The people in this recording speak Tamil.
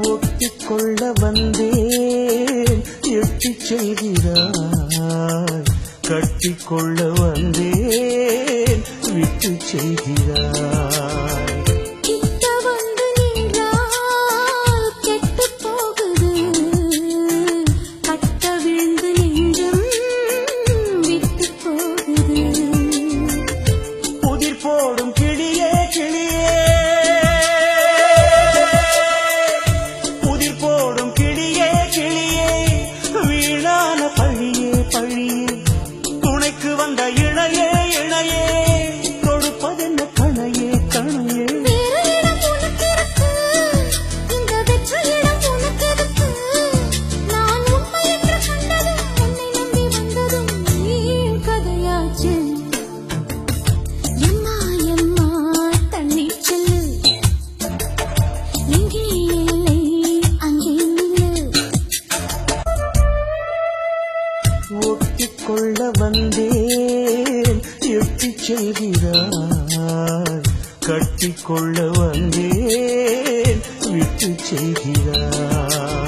ஒட்டிக்கொள்ள வந்தேன் எட்டிச் செய்கிறாய், கட்டிக்கொள்ள வந்தேன் விட்டு செய்கிறாய். கிட்ட வந்து நின்றால் கெட்டு போகுது, கட்ட விழுந்து நெஞ்சம் விட்டு போகுது. புதிர் போடும் கிளியே கிளியே, புதிர் போடும் கிளியே கிளியே, வீணான பழியே பழியே, துணைக்கு வந்த இணையே இணையே, கொடுப்பதென்ன கணையே கணையே. வேறு இடம் உனக்கு இருக்கு, இந்த வெற்ற இடம் உனக்கு எதுக்கு? நான் உண்மை என்று கண்டதும் உன்னை நம்பி வந்ததும் வீண் கதையாச்சு. எம்மா எம்மா தண்ணீர் செல்லு, எங்கே இல்லை அங்கே நில்லு. ஒட்டிக்கொள்ள வந்தேன் எட்டிச் செய்கிறாய், கட்டிக்கொள்ள வந்தேன் விட்டு செய்கிறாய்.